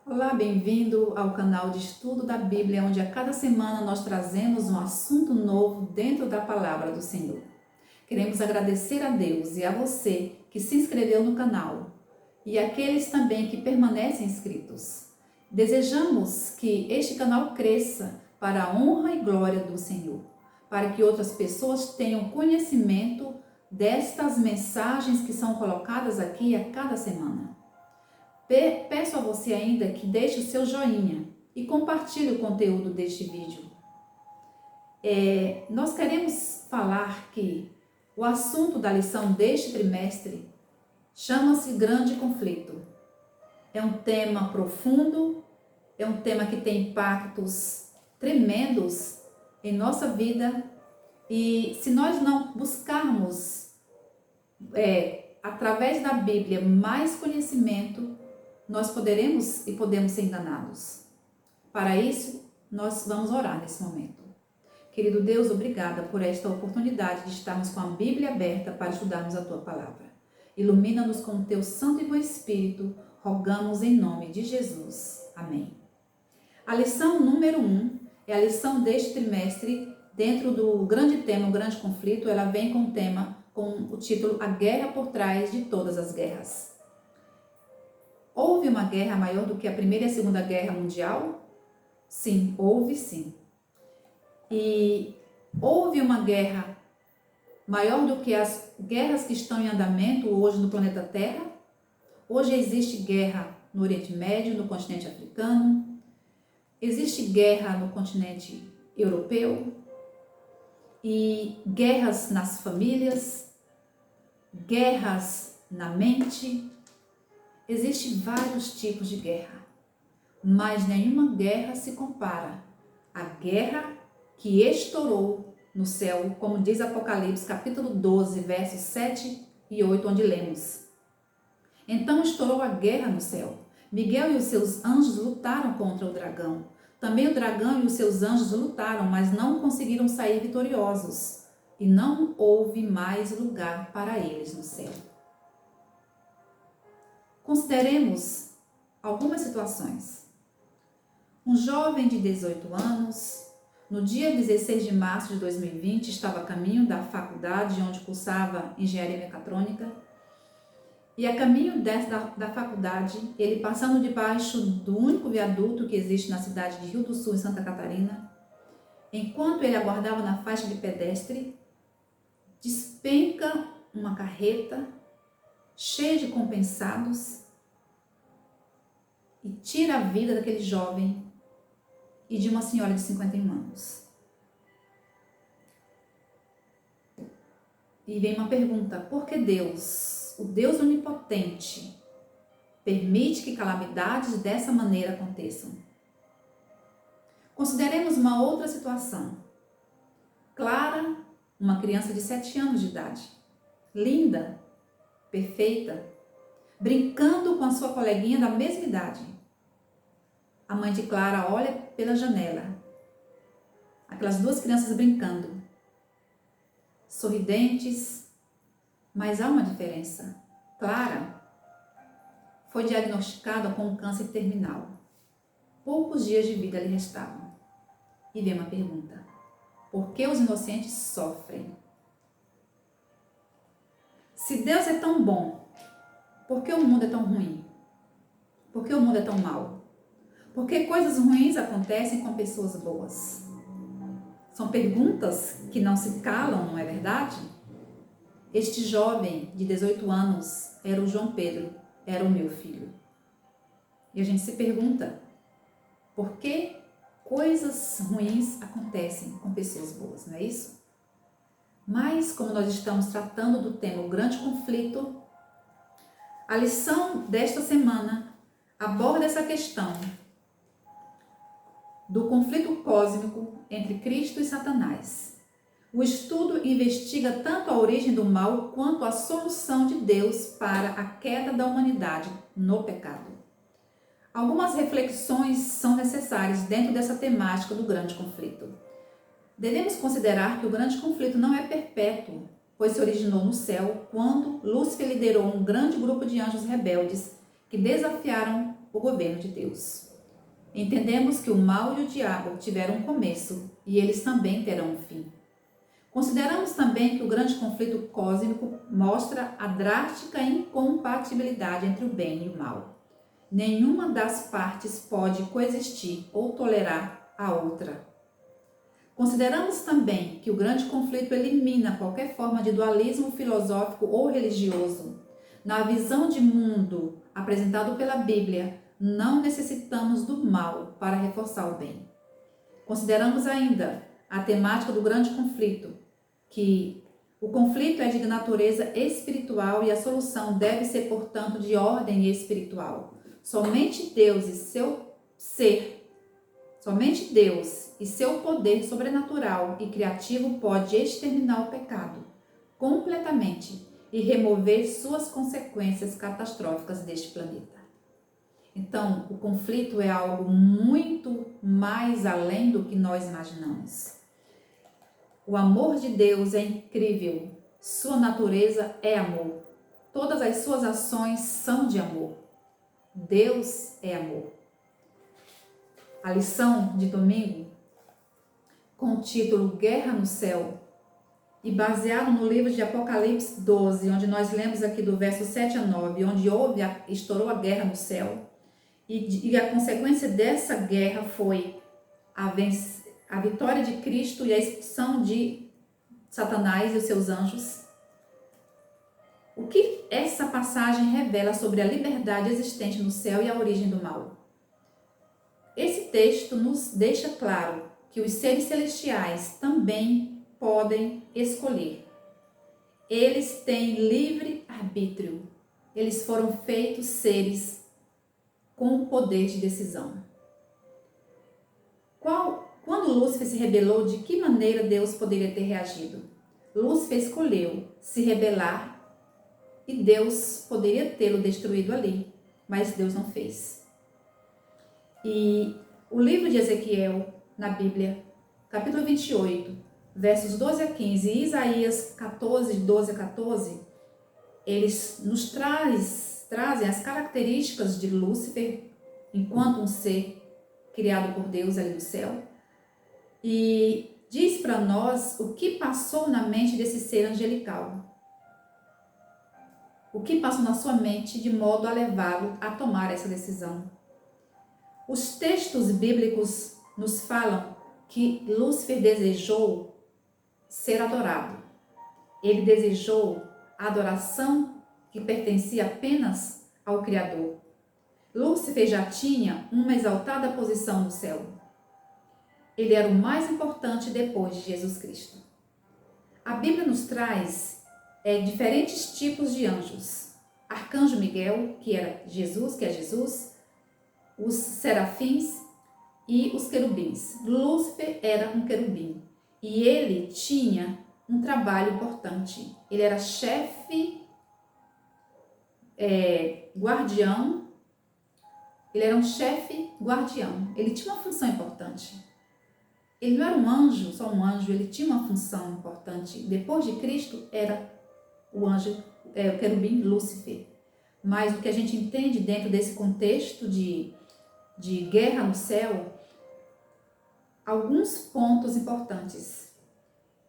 Olá, bem-vindo ao canal de estudo da Bíblia, onde a cada semana nós trazemos um assunto novo dentro da palavra do Senhor. Queremos agradecer a Deus e a você que se inscreveu no canal e aqueles também que permanecem inscritos. Desejamos que este canal cresça para a honra e glória do Senhor, para que outras pessoas tenham conhecimento destas mensagens que são colocadas aqui a cada semana. Peço a você ainda que deixe o seu joinha e compartilhe o conteúdo deste vídeo. Nós queremos falar que o assunto da lição deste trimestre chama-se Grande Conflito. É um tema profundo, é um tema que tem impactos tremendos em nossa vida e se nós não buscarmos através da Bíblia mais conhecimento, nós poderemos e podemos ser enganados. Para isso, nós vamos orar nesse momento. Querido Deus, obrigada por esta oportunidade de estarmos com a Bíblia aberta para estudarmos a Tua Palavra. Ilumina-nos com o Teu Santo e Bom Espírito, rogamos em nome de Jesus. Amém. A lição número 1 é a lição deste trimestre, dentro do grande tema, o grande conflito. Ela vem com o título A Guerra por Trás de Todas as Guerras. Houve uma guerra maior do que a Primeira e a Segunda Guerra Mundial? Sim, houve sim. E houve uma guerra maior do que as guerras que estão em andamento hoje no planeta Terra? Hoje existe guerra no Oriente Médio, no continente africano, existe guerra no continente europeu, e guerras nas famílias, guerras na mente. Existem vários tipos de guerra, mas nenhuma guerra se compara à guerra que estourou no céu, como diz Apocalipse, capítulo 12, versos 7 e 8, onde lemos: Então estourou a guerra no céu. Miguel e os seus anjos lutaram contra o dragão. Também o dragão e os seus anjos lutaram, mas não conseguiram sair vitoriosos, e não houve mais lugar para eles no céu. Consideremos algumas situações. Um jovem de 18 anos, no dia 16 de março de 2020, estava a caminho da faculdade onde cursava engenharia mecatrônica. E a caminho da faculdade, ele passando debaixo do único viaduto que existe na cidade de Rio do Sul, em Santa Catarina, enquanto ele aguardava na faixa de pedestre, despenca uma carreta cheia de compensados e tira a vida daquele jovem e de uma senhora de 51 anos. E vem uma pergunta: por que Deus, o Deus onipotente, permite que calamidades dessa maneira aconteçam? Consideremos uma outra situação. Clara, uma criança de 7 anos de idade, linda, perfeita, brincando com a sua coleguinha da mesma idade. A mãe de Clara olha pela janela, aquelas duas crianças brincando, sorridentes, mas há uma diferença. Clara foi diagnosticada com um câncer terminal. Poucos dias de vida lhe restavam. E vem uma pergunta: por que os inocentes sofrem? Se Deus é tão bom, por que o mundo é tão ruim? Por que o mundo é tão mau? Por que coisas ruins acontecem com pessoas boas? São perguntas que não se calam, não é verdade? Este jovem de 18 anos era o João Pedro, era o meu filho. E a gente se pergunta: por que coisas ruins acontecem com pessoas boas, não é isso? Mas, como nós estamos tratando do tema o grande conflito, a lição desta semana aborda essa questão do conflito cósmico entre Cristo e Satanás. O estudo investiga tanto a origem do mal quanto a solução de Deus para a queda da humanidade no pecado. Algumas reflexões são necessárias dentro dessa temática do grande conflito. Devemos considerar que o grande conflito não é perpétuo, pois se originou no céu quando Lúcifer liderou um grande grupo de anjos rebeldes que desafiaram o governo de Deus. Entendemos que o mal e o diabo tiveram um começo e eles também terão um fim. Consideramos também que o grande conflito cósmico mostra a drástica incompatibilidade entre o bem e o mal. Nenhuma das partes pode coexistir ou tolerar a outra. Consideramos também que o grande conflito elimina qualquer forma de dualismo filosófico ou religioso. Na visão de mundo apresentado pela Bíblia, não necessitamos do mal para reforçar o bem. Consideramos ainda a temática do grande conflito, que o conflito é de natureza espiritual e a solução deve ser, portanto, de ordem espiritual. Somente Deus e seu poder sobrenatural e criativo pode exterminar o pecado completamente e remover suas consequências catastróficas deste planeta. Então, o conflito é algo muito mais além do que nós imaginamos. O amor de Deus é incrível. Sua natureza é amor. Todas as suas ações são de amor. Deus é amor. A lição de domingo, com o título Guerra no Céu, e baseado no livro de Apocalipse 12, onde nós lemos aqui do verso 7 a 9, onde estourou a guerra no céu, e a consequência dessa guerra foi a vitória de Cristo e a expulsão de Satanás e os seus anjos. O que essa passagem revela sobre a liberdade existente no céu e a origem do mal? Esse texto nos deixa claro que os seres celestiais também podem escolher. Eles têm livre arbítrio. Eles foram feitos seres com poder de decisão. Quando Lúcifer se rebelou, de que maneira Deus poderia ter reagido? Lúcifer escolheu se rebelar e Deus poderia tê-lo destruído ali, mas Deus não fez. E o livro de Ezequiel, na Bíblia, capítulo 28, versos 12 a 15, e Isaías 14, 12 a 14, eles nos trazem as características de Lúcifer enquanto um ser criado por Deus ali do céu, e diz para nós o que passou na mente desse ser angelical. O que passou na sua mente de modo a levá-lo a tomar essa decisão. Os textos bíblicos nos falam que Lúcifer desejou ser adorado. Ele desejou a adoração que pertencia apenas ao Criador. Lúcifer já tinha uma exaltada posição no céu. Ele era o mais importante depois de Jesus Cristo. A Bíblia nos traz diferentes tipos de anjos. Arcanjo Miguel, que é Jesus, os serafins e os querubins. Lúcifer era um querubim e ele tinha um trabalho importante. Ele era chefe, guardião. Ele era um chefe guardião. Ele tinha uma função importante. Ele não era um anjo, só um anjo, ele tinha uma função importante. Depois de Cristo era o anjo, o querubim Lúcifer. Mas o que a gente entende dentro desse contexto de guerra no céu, alguns pontos importantes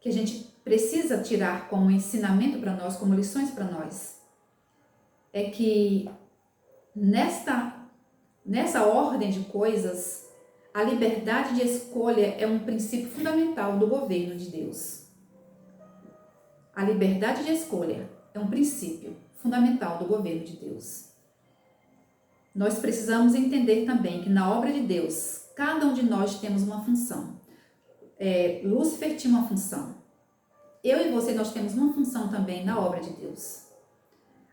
que a gente precisa tirar como ensinamento para nós, como lições para nós, é que nessa ordem de coisas, a liberdade de escolha é um princípio fundamental do governo de Deus. A liberdade de escolha é um princípio fundamental do governo de Deus. Nós precisamos entender também que na obra de Deus, cada um de nós temos uma função. Lúcifer tinha uma função. Eu e você, nós temos uma função também na obra de Deus.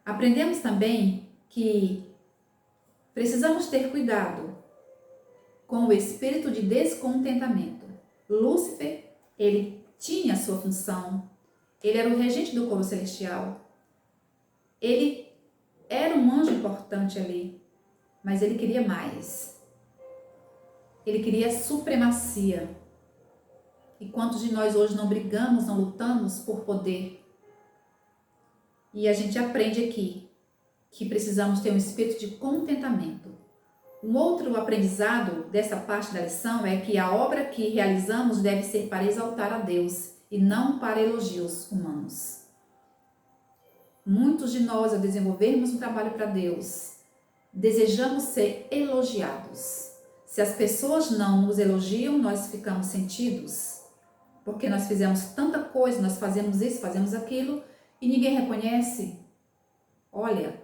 Aprendemos também que precisamos ter cuidado com o espírito de descontentamento. Lúcifer, ele tinha a sua função, ele era o regente do coro celestial, ele era um anjo importante ali, mas ele queria mais. Ele queria supremacia. E quantos de nós hoje não brigamos, não lutamos por poder? E a gente aprende aqui que precisamos ter um espírito de contentamento. Um outro aprendizado dessa parte da lição é que a obra que realizamos deve ser para exaltar a Deus e não para elogios humanos. Muitos de nós, ao desenvolvermos um trabalho para Deus, desejamos ser elogiados. Se as pessoas não nos elogiam, nós ficamos sentidos, porque nós fizemos tanta coisa, nós fazemos isso, fazemos aquilo, e ninguém reconhece. Olha,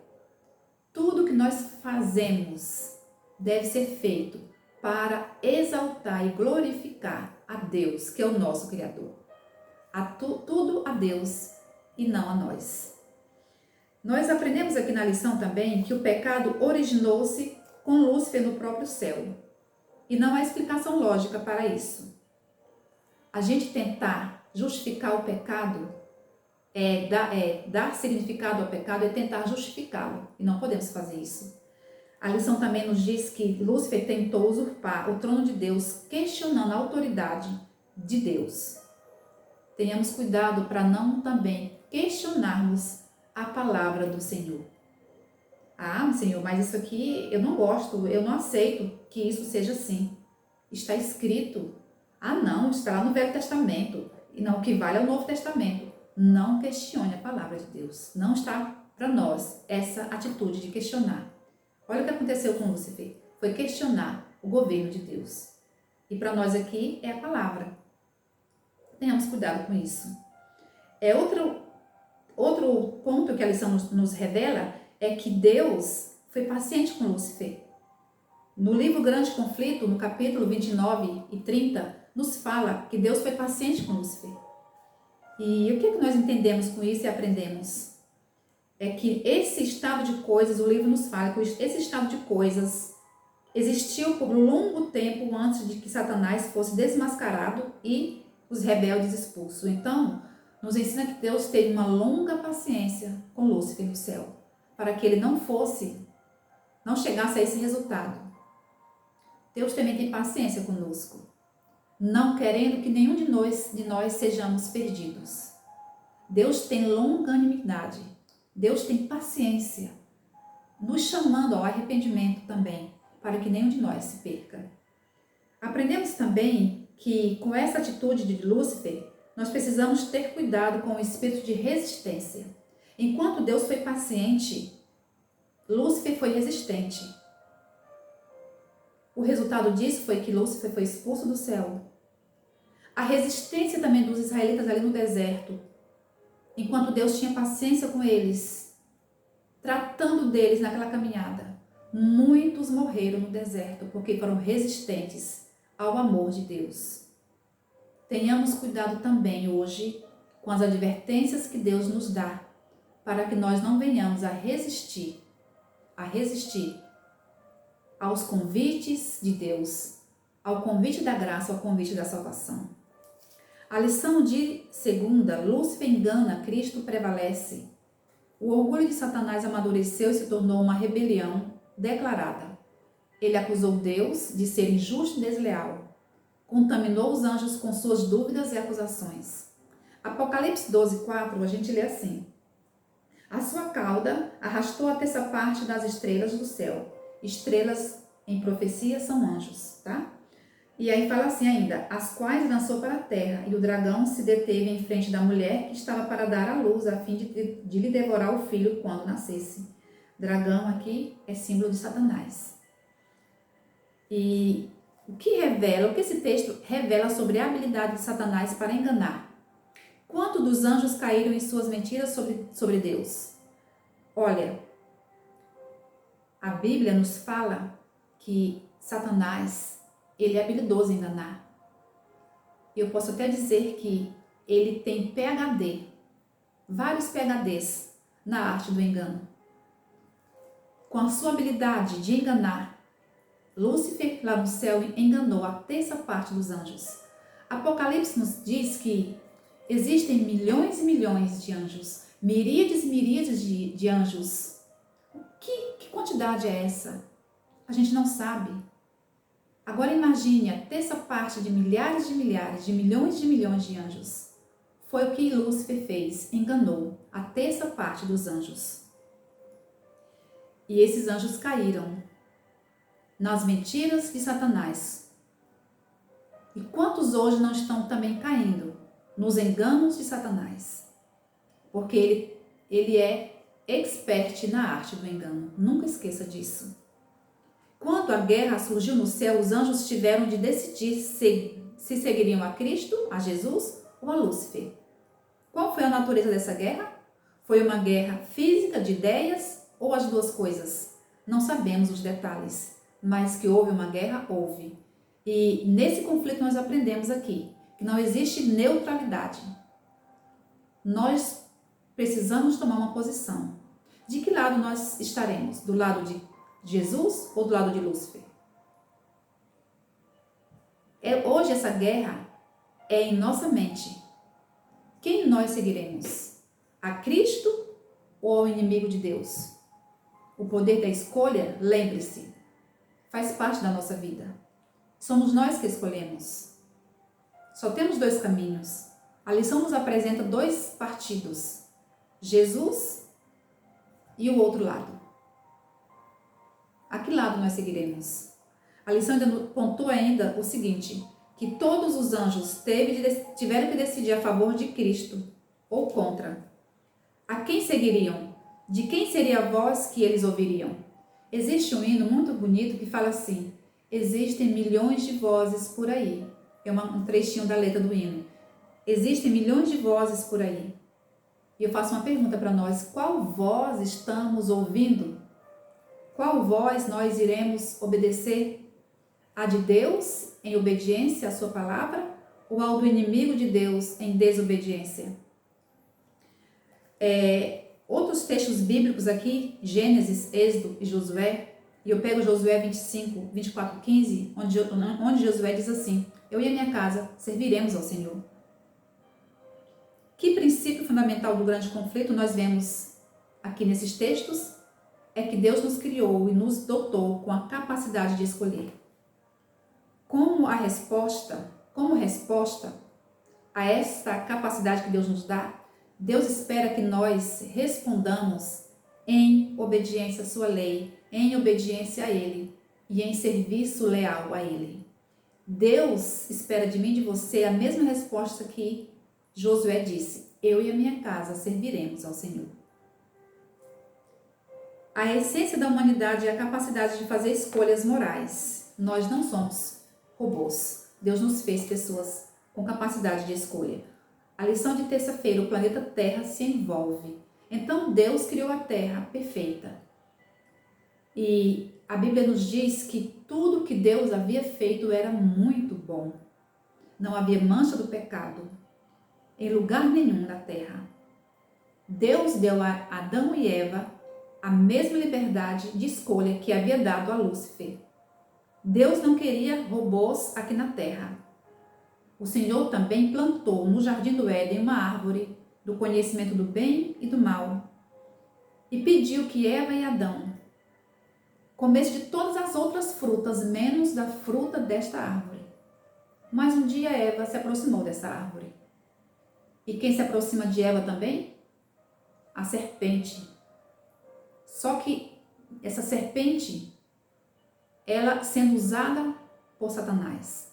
tudo que nós fazemos deve ser feito para exaltar e glorificar a Deus, que é o nosso Criador. Tudo a Deus e não a nós. Nós aprendemos aqui na lição também que o pecado originou-se com Lúcifer no próprio céu. E não há explicação lógica para isso. A gente tentar justificar o pecado, dar significado ao pecado, é tentar justificá-lo. E não podemos fazer isso. A lição também nos diz que Lúcifer tentou usurpar o trono de Deus, questionando a autoridade de Deus. Tenhamos cuidado para não também questionarmos a palavra do Senhor. Ah, Senhor, mas isso aqui eu não gosto, eu não aceito que isso seja assim. Está escrito. Ah, não, está lá no Velho Testamento. E não, o que vale é o Novo Testamento. Não questione a palavra de Deus. Não está para nós essa atitude de questionar. Olha o que aconteceu com Lúcifer. Foi questionar o governo de Deus. E para nós aqui é a palavra. Tenhamos cuidado com isso. Outro ponto que a lição nos revela é que Deus foi paciente com Lúcifer. No livro Grande Conflito, no capítulo 29 e 30, nos fala que Deus foi paciente com Lúcifer. E o que nós entendemos com isso e aprendemos? É que esse estado de coisas, o livro nos fala que esse estado de coisas existiu por um longo tempo antes de que Satanás fosse desmascarado e os rebeldes expulsos. Então, nos ensina que Deus teve uma longa paciência com Lúcifer no céu, para que ele não chegasse a esse resultado. Deus também tem paciência conosco, não querendo que nenhum de nós sejamos perdidos. Deus tem longanimidade, Deus tem paciência, nos chamando ao arrependimento também, para que nenhum de nós se perca. Aprendemos também que com essa atitude de Lúcifer, nós precisamos ter cuidado com o espírito de resistência. Enquanto Deus foi paciente, Lúcifer foi resistente. O resultado disso foi que Lúcifer foi expulso do céu. A resistência também dos israelitas ali no deserto, enquanto Deus tinha paciência com eles, tratando deles naquela caminhada, muitos morreram no deserto porque foram resistentes ao amor de Deus. Tenhamos cuidado também hoje com as advertências que Deus nos dá, para que nós não venhamos a resistir aos convites de Deus, ao convite da graça, ao convite da salvação. A lição de segunda, Lúcifer engana, Cristo prevalece. O orgulho de Satanás amadureceu e se tornou uma rebelião declarada. Ele acusou Deus de ser injusto e desleal. Contaminou os anjos com suas dúvidas e acusações. Apocalipse 12:4, a gente lê assim: a sua cauda arrastou a terça parte das estrelas do céu. Estrelas em profecia são anjos, tá? E aí fala assim ainda: as quais lançou para a terra, e o dragão se deteve em frente da mulher que estava para dar à luz, a fim de lhe devorar o filho quando nascesse. Dragão aqui é símbolo de Satanás. E o que esse texto revela sobre a habilidade de Satanás para enganar? Quantos dos anjos caíram em suas mentiras sobre Deus? Olha, a Bíblia nos fala que Satanás, ele é habilidoso em enganar. Eu posso até dizer que ele tem PhD, vários PhDs na arte do engano. Com a sua habilidade de enganar, Lúcifer lá no céu enganou a terça parte dos anjos. Apocalipse nos diz que existem milhões e milhões de anjos, miríades e miríades de anjos. Que quantidade é essa? A gente não sabe. Agora imagine a terça parte de milhares, de milhões de anjos. Foi o que Lúcifer fez, enganou a terça parte dos anjos. E esses anjos caíram. nas mentiras de Satanás. E quantos hoje não estão também caindo nos enganos de Satanás? Porque ele é expert na arte do engano. Nunca esqueça disso. Quando a guerra surgiu no céu, os anjos tiveram de decidir se seguiriam a Cristo, a Jesus ou a Lúcifer. Qual foi a natureza dessa guerra? Foi uma guerra física de ideias ou as duas coisas? Não sabemos os detalhes, mas que houve uma guerra, houve. E nesse conflito nós aprendemos aqui que não existe neutralidade. Nós precisamos tomar uma posição. De que lado nós estaremos? Do lado de Jesus ou do lado de Lúcifer? Hoje essa guerra é em nossa mente. Quem nós seguiremos? A Cristo ou ao inimigo de Deus? O poder da escolha, lembre-se, faz parte da nossa vida. Somos nós que escolhemos. Só temos dois caminhos. A lição nos apresenta dois partidos: Jesus e o outro lado. A que lado nós seguiremos? A lição pontua ainda o seguinte, que todos os anjos tiveram que decidir a favor de Cristo ou contra. A quem seguiriam? De quem seria a voz que eles ouviriam? Existe um hino muito bonito que fala assim: existem milhões de vozes por aí. É um trechinho da letra do hino. Existem milhões de vozes por aí. E eu faço uma pergunta para nós: qual voz estamos ouvindo? Qual voz nós iremos obedecer? A de Deus, em obediência à sua palavra, ou ao do inimigo de Deus, em desobediência? Outros textos bíblicos aqui, Gênesis, Êxodo e Josué, e eu pego Josué 25, 24, 15, onde Josué diz assim: eu e a minha casa serviremos ao Senhor. Que princípio fundamental do grande conflito nós vemos aqui nesses textos? É que Deus nos criou e nos dotou com a capacidade de escolher. Como resposta a essa capacidade que Deus nos dá, Deus espera que nós respondamos em obediência à sua lei, em obediência a Ele e em serviço leal a Ele. Deus espera de mim e de você a mesma resposta que Josué disse: eu e a minha casa serviremos ao Senhor. A essência da humanidade é a capacidade de fazer escolhas morais. Nós não somos robôs. Deus nos fez pessoas com capacidade de escolha. A lição de terça-feira: o planeta Terra se envolve. Então Deus criou a Terra perfeita. E a Bíblia nos diz que tudo que Deus havia feito era muito bom. Não havia mancha do pecado em lugar nenhum da terra. Deus deu a Adão e Eva a mesma liberdade de escolha que havia dado a Lúcifer. Deus não queria robôs aqui na terra. O Senhor também plantou no jardim do Éden uma árvore do conhecimento do bem e do mal e pediu que Eva e Adão comessem de todas as outras frutas, menos da fruta desta árvore. Mas um dia Eva se aproximou dessa árvore. E quem se aproxima de Eva também? A serpente. Só que essa serpente, ela sendo usada por Satanás.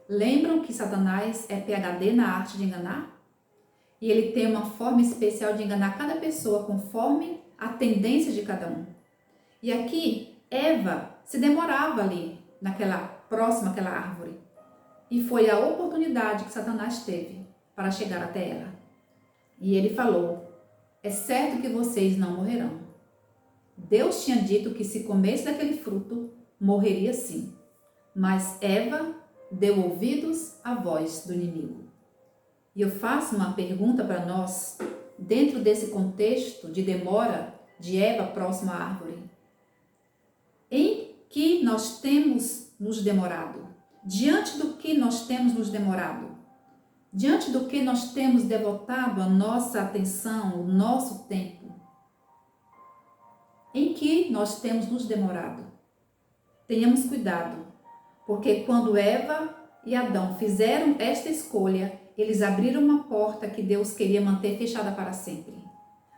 Lembram que Satanás é PhD na arte de enganar? E ele tem uma forma especial de enganar cada pessoa conforme a tendência de cada um. E aqui, Eva se demorava ali, próxima àquela árvore. E foi a oportunidade que Satanás teve para chegar até ela. E ele falou: é certo que vocês não morrerão. Deus tinha dito que se comesse daquele fruto, morreria sim. Mas Eva deu ouvidos à voz do inimigo. E eu faço uma pergunta para nós, dentro desse contexto de demora de Eva próxima à árvore. Em que nós temos nos demorado? Diante do que nós temos nos demorado? Diante do que nós temos devotado a nossa atenção, o nosso tempo? Em que nós temos nos demorado? Tenhamos cuidado, porque quando Eva e Adão fizeram esta escolha, eles abriram uma porta que Deus queria manter fechada para sempre.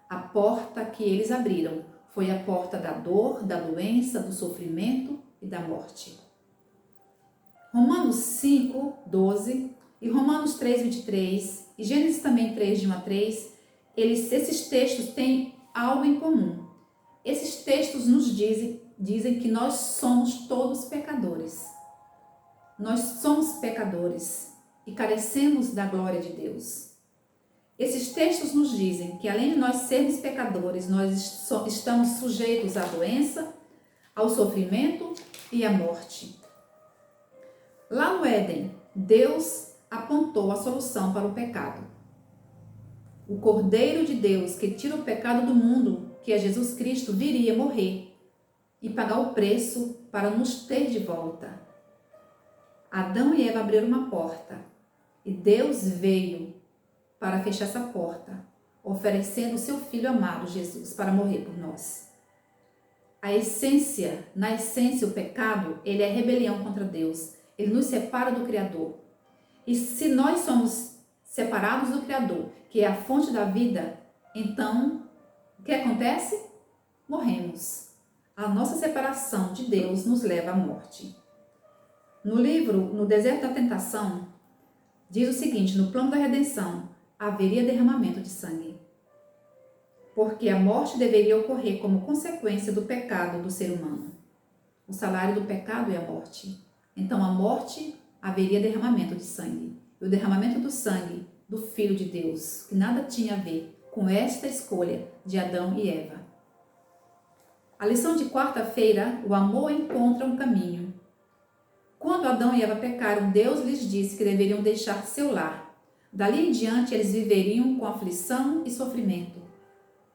A porta que eles abriram foi a porta da dor, da doença, do sofrimento e da morte. Romanos 5, 12 e Romanos 3, 23 e Gênesis também 3, de 1 a 3, esses textos têm algo em comum. Esses textos nos dizem que nós somos todos pecadores. Nós somos pecadores e carecemos da glória de Deus. Esses textos nos dizem que além de nós sermos pecadores, nós estamos sujeitos à doença, ao sofrimento e à morte. Lá no Éden, Deus apontou a solução para o pecado. O Cordeiro de Deus que tira o pecado do mundo, que é Jesus Cristo, viria morrer e pagar o preço para nos ter de volta. Adão e Eva abriram uma porta e Deus veio para fechar essa porta, oferecendo o seu Filho amado, Jesus, para morrer por nós. Na essência, o pecado, ele é rebelião contra Deus. Ele nos separa do Criador. E se nós somos separados do Criador, que é a fonte da vida, então, o que acontece? Morremos. A nossa separação de Deus nos leva à morte. No livro, No Deserto da Tentação, diz o seguinte: no plano da redenção, haveria derramamento de sangue. Porque a morte deveria ocorrer como consequência do pecado do ser humano. O salário do pecado é a morte. Então, a morte, haveria derramamento de sangue. E o derramamento do sangue do Filho de Deus, que nada tinha a ver com esta escolha de Adão e Eva. A lição de quarta-feira, o amor encontra um caminho. Quando Adão e Eva pecaram, Deus lhes disse que deveriam deixar seu lar. Dali em diante, eles viveriam com aflição e sofrimento.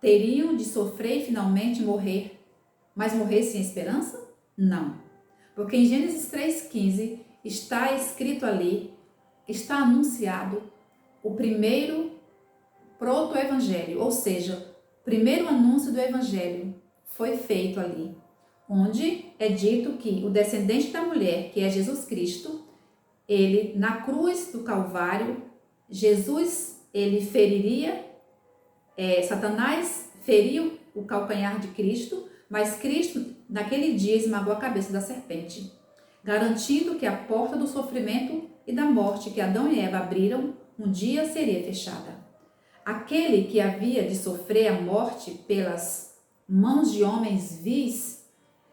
Teriam de sofrer e finalmente morrer. Mas morrer sem esperança? Não. Porque em Gênesis 3,15 está escrito ali, está anunciado o primeiro proto-evangelho, ou seja, o primeiro anúncio do evangelho foi feito ali, onde é dito que o descendente da mulher, que é Jesus Cristo, ele na cruz do Calvário, Jesus, ele feriria, Satanás feriu o calcanhar de Cristo, mas Cristo naquele dia esmagou a cabeça da serpente, garantindo que a porta do sofrimento e da morte que Adão e Eva abriram, um dia seria fechada. Aquele que havia de sofrer a morte pelas mãos de homens vis,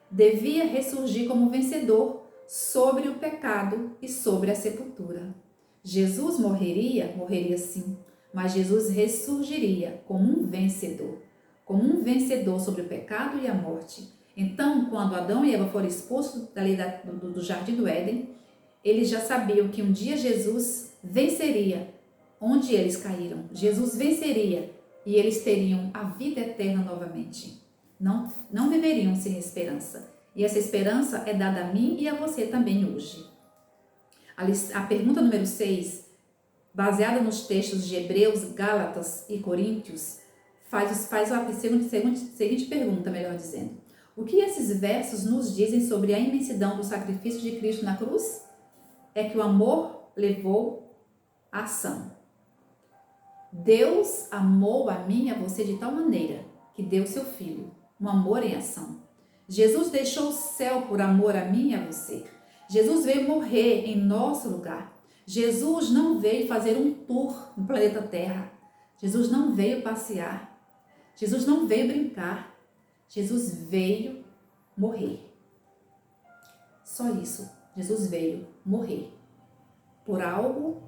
devia ressurgir como vencedor sobre o pecado e sobre a sepultura. Jesus morreria sim, mas Jesus ressurgiria como um vencedor sobre o pecado e a morte. Então, quando Adão e Eva foram expulsos do jardim do Éden, eles já sabiam que um dia Jesus venceria onde eles caíram. Jesus venceria e eles teriam a vida eterna novamente. Não viveriam sem esperança. E essa esperança é dada a mim e a você também hoje. A pergunta número 6, baseada nos textos de Hebreus, Gálatas e Coríntios, faz a seguinte pergunta, melhor dizendo. O que esses versos nos dizem sobre a imensidão do sacrifício de Cristo na cruz? É que o amor levou a ação. Deus amou a mim e a você de tal maneira que deu seu Filho, um amor em ação. Jesus deixou o céu por amor a mim e a você. Jesus veio morrer em nosso lugar. Jesus não veio fazer um tour no planeta Terra. Jesus não veio passear. Jesus não veio brincar. Jesus veio morrer. Só isso. Jesus veio morrer por algo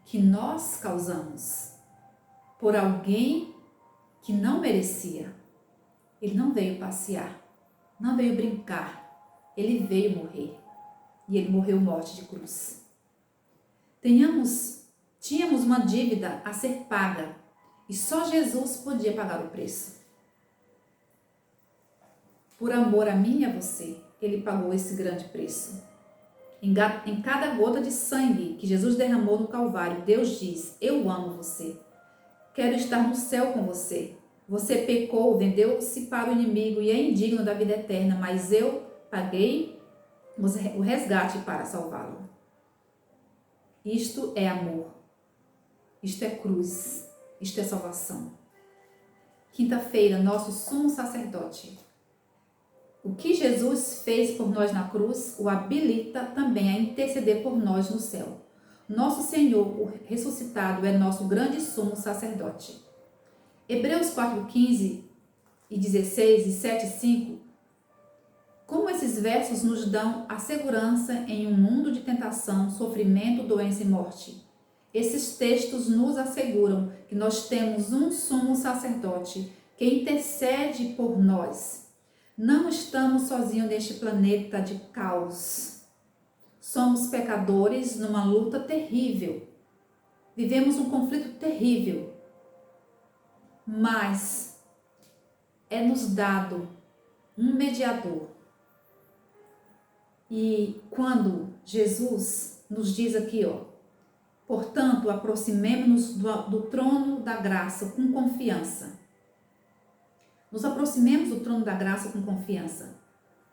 que nós causamos, por alguém que não merecia. Ele não veio passear, não veio brincar. Ele veio morrer. E ele morreu morte de cruz. Tínhamos uma dívida a ser paga e só Jesus podia pagar o preço. Por amor a mim e a você, ele pagou esse grande preço. Em cada gota de sangue que Jesus derramou no Calvário, Deus diz: eu amo você. Quero estar no céu com você. Você pecou, vendeu-se para o inimigo e é indigno da vida eterna, mas eu paguei o resgate para salvá-lo. Isto é amor. Isto é cruz. Isto é salvação. Quinta-feira, nosso sumo sacerdote O que Jesus fez por nós na cruz o habilita também a interceder por nós no céu. Nosso Senhor, o ressuscitado, é nosso grande sumo sacerdote. Hebreus 4:15 e 16 e 7 e 5. Como esses versos nos dão a segurança em um mundo de tentação, sofrimento, doença e morte. Esses textos nos asseguram que nós temos um sumo sacerdote que intercede por nós. Não estamos sozinhos neste planeta de caos. Somos pecadores numa luta terrível. Vivemos um conflito terrível. Mas é nos dado um mediador. E quando Jesus nos diz aqui, portanto, aproximemo-nos do trono da graça com confiança. Nos aproximemos do trono da graça com confiança,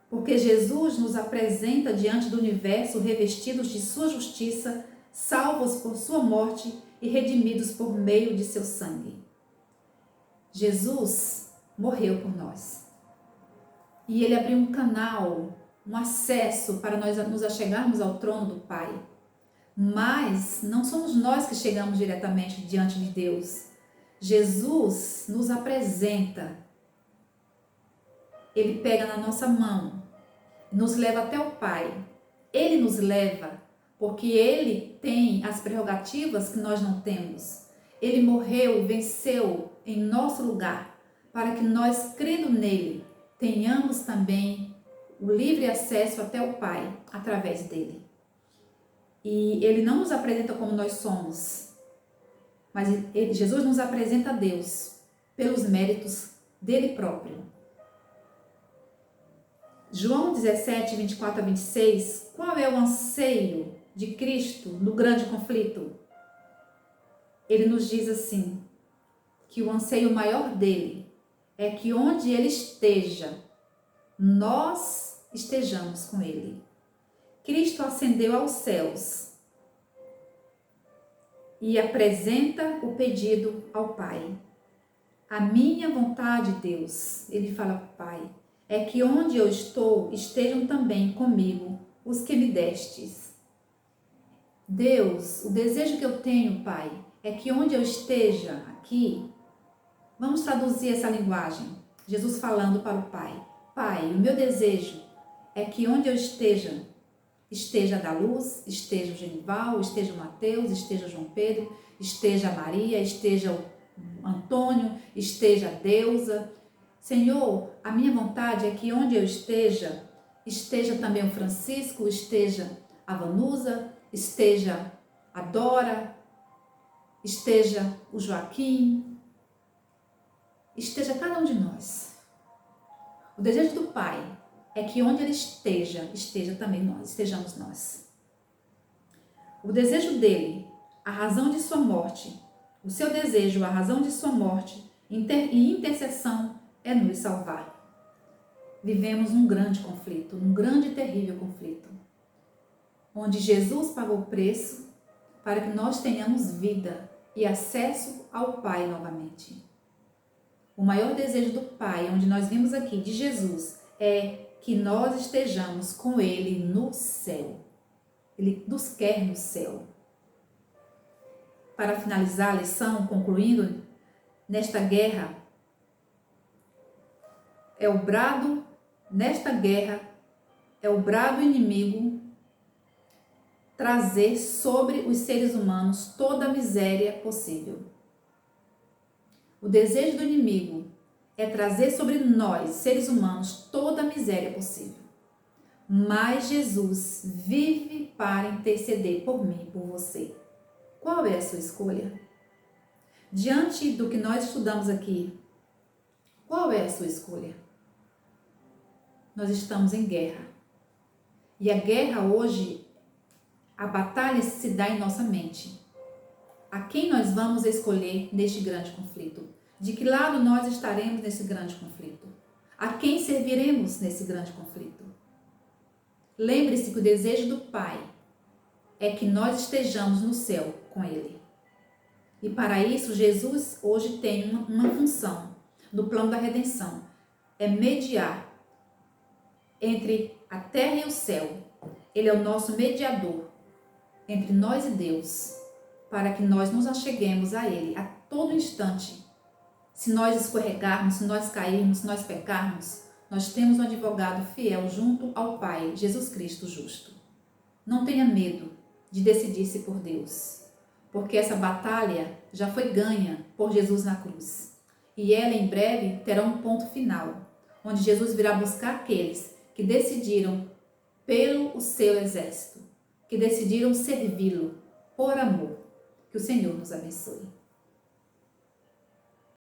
porque Jesus nos apresenta diante do universo revestidos de sua justiça, salvos por sua morte e redimidos por meio de seu sangue. Jesus morreu por nós. E ele abriu um canal, um acesso para nós nos achegarmos ao trono do Pai. Mas não somos nós que chegamos diretamente diante de Deus. Jesus nos apresenta. Ele pega na nossa mão, nos leva até o Pai. Ele nos leva porque ele tem as prerrogativas que nós não temos. Ele morreu, venceu em nosso lugar, para que nós, crendo nele, tenhamos também o livre acesso até o Pai através dele. E ele não nos apresenta como nós somos, mas Jesus nos apresenta a Deus pelos méritos dele próprio. João 17, 24 a 26, qual é o anseio de Cristo no grande conflito? Ele nos diz assim, que o anseio maior dele é que onde ele esteja, nós estejamos com ele. Cristo ascendeu aos céus e apresenta o pedido ao Pai. A minha vontade, Deus, ele fala para o Pai, é que onde eu estou, estejam também comigo os que me destes. Deus, o desejo que eu tenho, Pai, é que onde eu esteja aqui, vamos traduzir essa linguagem. Jesus falando para o Pai. Pai, o meu desejo é que onde eu esteja, esteja da Luz, esteja o Genival, esteja o Mateus, esteja o João Pedro, esteja a Maria, esteja o Antônio, esteja a Deusa. Senhor, a minha vontade é que onde eu esteja, esteja também o Francisco, esteja a Vanusa, esteja a Dora, esteja o Joaquim, esteja cada um de nós. O desejo do Pai é que onde ele esteja, esteja também nós, estejamos nós. O desejo dele, a razão de sua morte, o seu desejo, a razão de sua morte e intercessão é nos salvar. Vivemos um grande conflito, um grande e terrível conflito, onde Jesus pagou o preço para que nós tenhamos vida e acesso ao Pai novamente. O maior desejo do Pai, onde nós vimos aqui, de Jesus, é que nós estejamos com Ele no céu. Ele nos quer no céu. Para finalizar a lição, concluindo, nesta guerra, nesta guerra, é o brado inimigo trazer sobre os seres humanos toda a miséria possível. O desejo do inimigo é trazer sobre nós, seres humanos, toda a miséria possível. Mas Jesus vive para interceder por mim e por você. Qual é a sua escolha? Diante do que nós estudamos aqui, qual é a sua escolha? Nós estamos em guerra. E a guerra hoje, a batalha se dá em nossa mente. A quem nós vamos escolher neste grande conflito? De que lado nós estaremos nesse grande conflito? A quem serviremos nesse grande conflito? Lembre-se que o desejo do Pai é que nós estejamos no céu com Ele. E para isso, Jesus hoje tem uma função no plano da redenção. É mediar entre a terra e o céu. Ele é o nosso mediador entre nós e Deus, para que nós nos acheguemos a Ele a todo instante. Se nós escorregarmos, se nós cairmos, se nós pecarmos, nós temos um advogado fiel junto ao Pai, Jesus Cristo justo. Não tenha medo de decidir-se por Deus, porque essa batalha já foi ganha por Jesus na cruz. E ela em breve terá um ponto final, onde Jesus virá buscar aqueles que decidiram pelo seu exército, que decidiram servi-lo por amor. Que o Senhor nos abençoe.